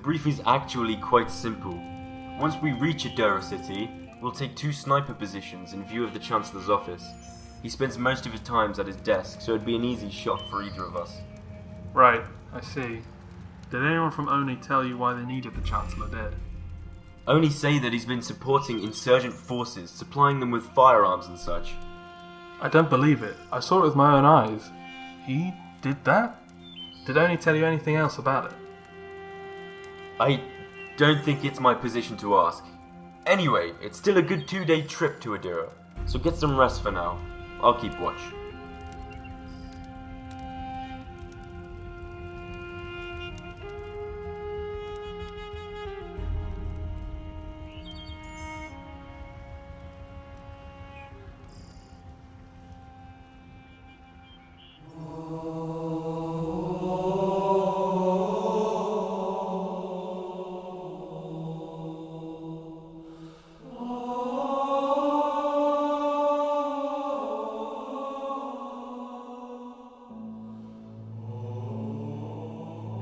brief is actually quite simple. Once we reach Adara City, we'll take 2 sniper positions in view of the Chancellor's office. He spends most of his time at his desk, so it'd be an easy shot for either of us. Right, I see. Did anyone from Oni tell you why they needed the Chancellor dead? Only say that he's been supporting insurgent forces, supplying them with firearms and such. I don't believe it. I saw it with my own eyes. He did that? Did Oni tell you anything else about it? I don't think it's my position to ask. Anyway, it's still a good 2-day trip to Adara, so get some rest for now. I'll keep watch.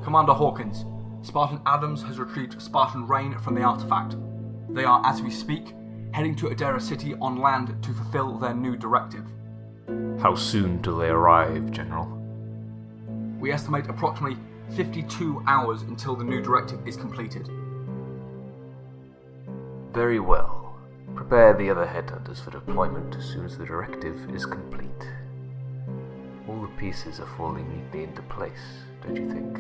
Commander Hawkins, Spartan Adams has retrieved Spartan Rain from the artifact. They are, as we speak, heading to Adara City on land to fulfill their new directive. How soon do they arrive, General? We estimate approximately 52 hours until the new directive is completed. Very well. Prepare the other Headhunters for deployment as soon as the directive is complete. All the pieces are falling neatly into place, don't you think?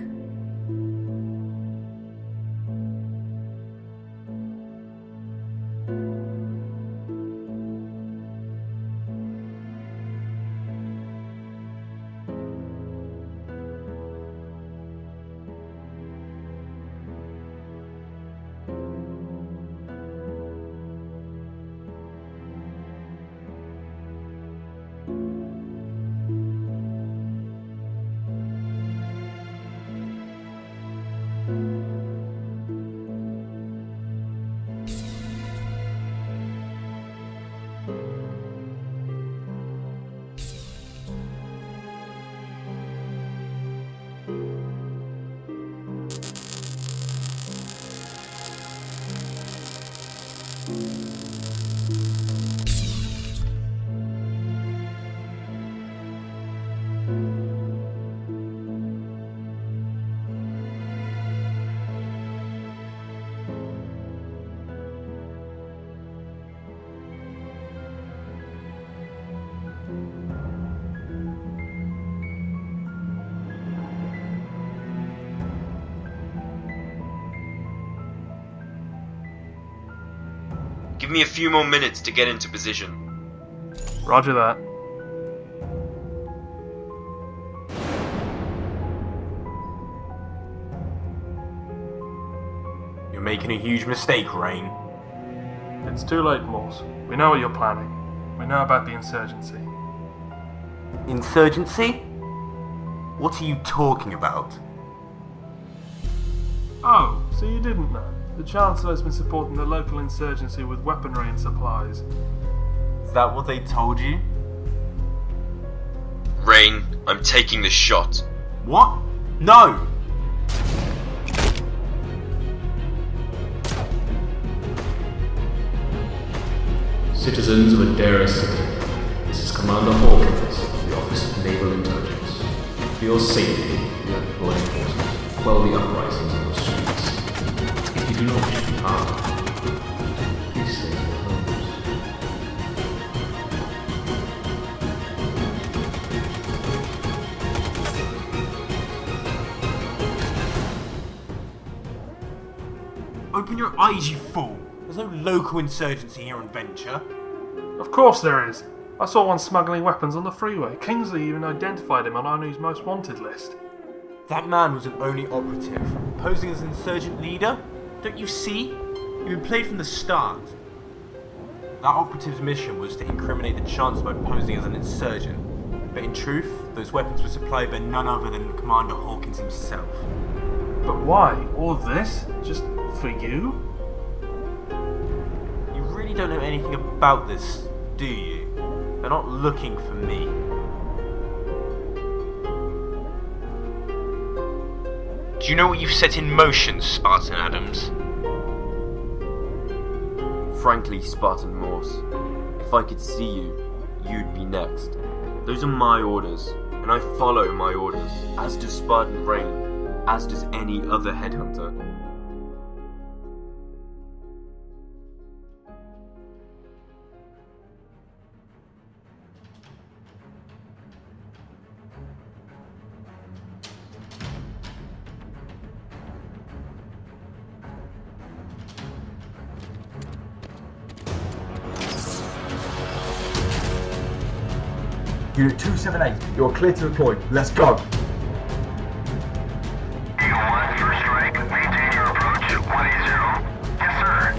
Give me a few more minutes to get into position. Roger that. You're making a huge mistake, Rain. It's too late, Morse. We know what you're planning. We know about the insurgency. Insurgency? What are you talking about? Oh, so you didn't know. The Chancellor has been supporting the local insurgency with weaponry and supplies. Is that what they told you? Rain, I'm taking the shot. What? No! Citizens of Adara City, this is Commander Hawkins of the Office of Naval Intelligence. For your safety, you are deploying forces to quell the uprisings in your streets. If you do not wish to be harmed, please stay in your homes. Open your eyes, you fool! There's no local insurgency here on Venture. Of course there is. I saw one smuggling weapons on the freeway. Kingsley even identified him on ONU's most wanted list. That man was an Oni operative, posing as an insurgent leader. Don't you see? You've been played from the start. That operative's mission was to incriminate the Chancellor by posing as an insurgent. But in truth, those weapons were supplied by none other than Commander Hawkins himself. But why? All of this? Just for you? You really don't know anything about this, do you? They're not looking for me. Do Do you know what you've set in motion, Spartan Adams? Frankly, Spartan Morse, if I could see you, you'd be next. Those are my orders, and I follow my orders, as does Spartan Rain, as does any other headhunter. Unit 278, you're clear to deploy. Let's go. Eagle 1, first strike. Maintain your approach. 180. Yes, sir.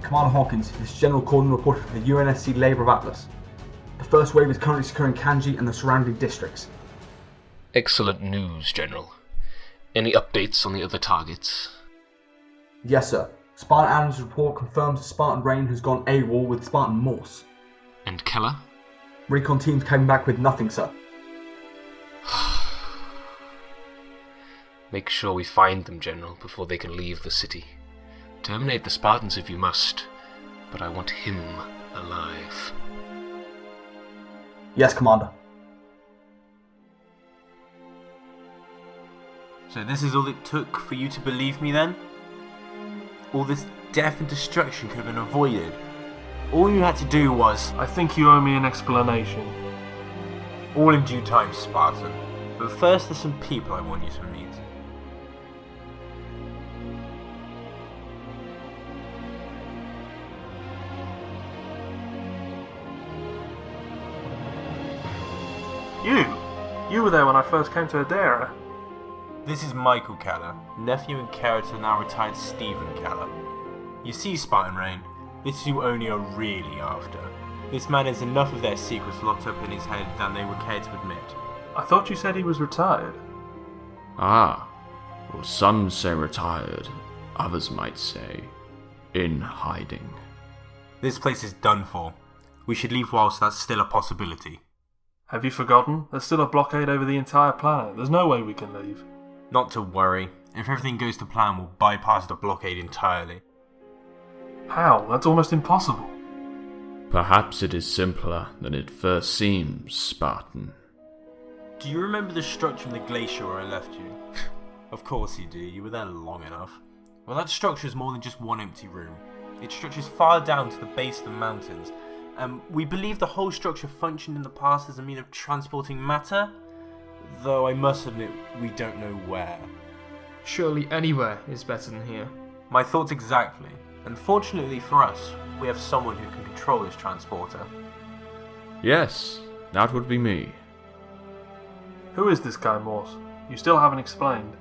Commander Hawkins, this is General Corden reporting from the UNSC Labour of Atlas. The first wave is currently securing Kanji and the surrounding districts. Excellent news, General. Any updates on the other targets? Yes, sir. Spartan Adams' report confirms the Spartan Rain has gone AWOL with Spartan Morse. And Keller? Recon teams came back with nothing, sir. Make sure we find them, General, before they can leave the city. Terminate the Spartans if you must, but I want him alive. Yes, Commander. So this is all it took for you to believe me then? All this death and destruction could have been avoided. All you had to do was... I think you owe me an explanation. All in due time, Spartan. But first there's some people I want you to meet. You were there when I first came to Adara. This is Michael Keller, nephew and carer to now retired Stephen Keller. You see, Spartan Rain, this is who only are really after. This man has enough of their secrets locked up in his head than they would care to admit. I thought you said he was retired. Ah, well, some say retired, others might say in hiding. This place is done for. We should leave whilst that's still a possibility. Have you forgotten? There's still a blockade over the entire planet. There's no way we can leave. Not to worry. If everything goes to plan, we'll bypass the blockade entirely. How? That's almost impossible. Perhaps it is simpler than it first seems, Spartan. Do you remember the structure in the glacier where I left you? Of course you do, you were there long enough. Well, that structure is more than just one empty room. It stretches far down to the base of the mountains. We believe the whole structure functioned in the past as a means of transporting matter, though I must admit we don't know where. Surely anywhere is better than here. My thoughts exactly. Unfortunately for us, we have someone who can control this transporter. Yes, that would be me. Who is this guy, Morse? You still haven't explained.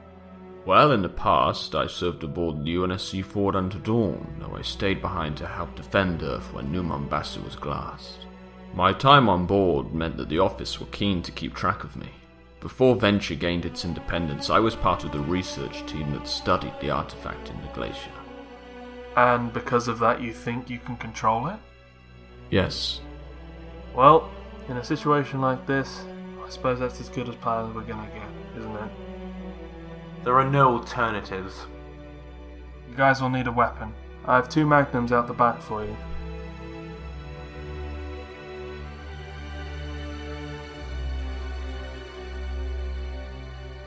Well, in the past, I served aboard the UNSC Ford Unto Dawn, though I stayed behind to help defend Earth when New Mombasa was glassed. My time on board meant that the office were keen to keep track of me. Before Venture gained its independence, I was part of the research team that studied the artifact in the glacier. And because of that you think you can control it? Yes. Well, in a situation like this, I suppose that's as good as plans we're gonna get, isn't it? There are no alternatives. You guys will need a weapon. I have 2 magnums out the back for you.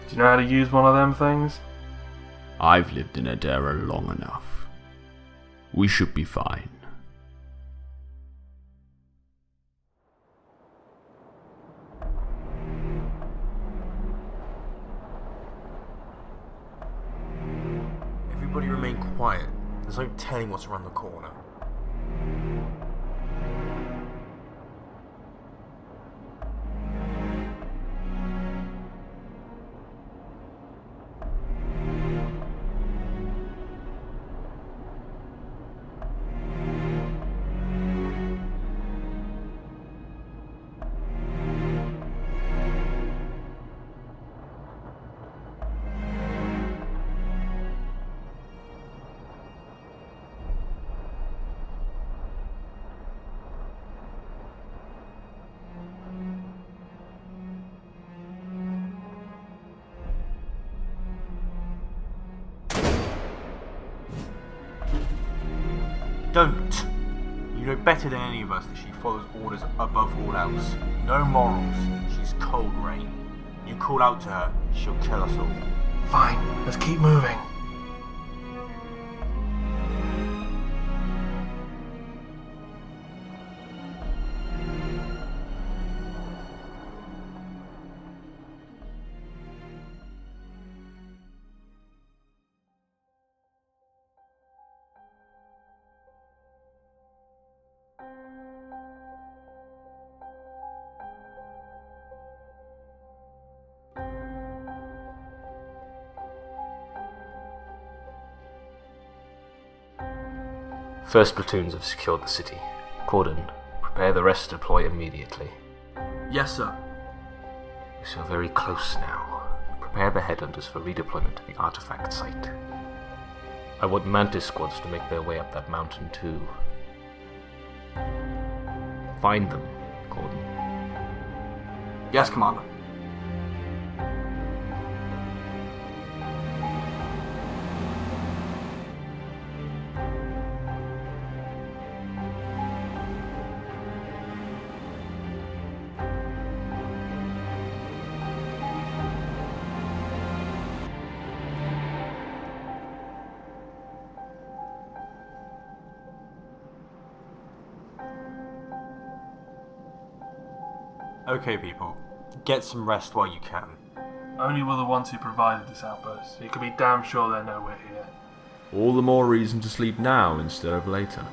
Do you know how to use one of them things? I've lived in Adera long enough. We should be fine. Everybody remain quiet. There's no telling what's around the corner. Don't. You know better than any of us that she follows orders above all else. No morals. She's cold, Rain. You call out to her, she'll kill us all. Fine, let's keep moving. First platoons have secured the city. Cordon, prepare the rest to deploy immediately. Yes, sir. We're so very close now. Prepare the Headhunters for redeployment to the artifact site. I want Mantis squads to make their way up that mountain too. Find them, Gordon. Yes, Commander. Okay, people. Get some rest while you can. Only will the ones who provided this outpost. You can be damn sure they know we're here. All the more reason to sleep now instead of later.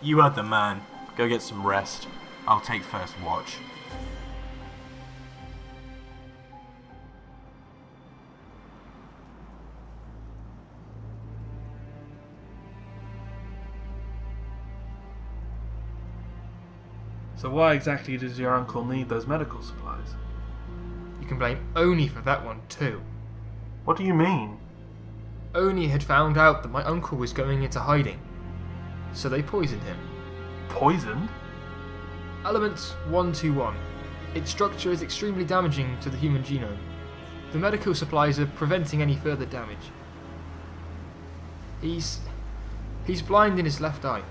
You heard the man. Go get some rest. I'll take first watch. So why exactly does your uncle need those medical supplies? You can blame Oni for that one too. What do you mean? Oni had found out that my uncle was going into hiding, so they poisoned him. Poisoned? Element 121. Its structure is extremely damaging to the human genome. The medical supplies are preventing any further damage. He's blind in his left eye.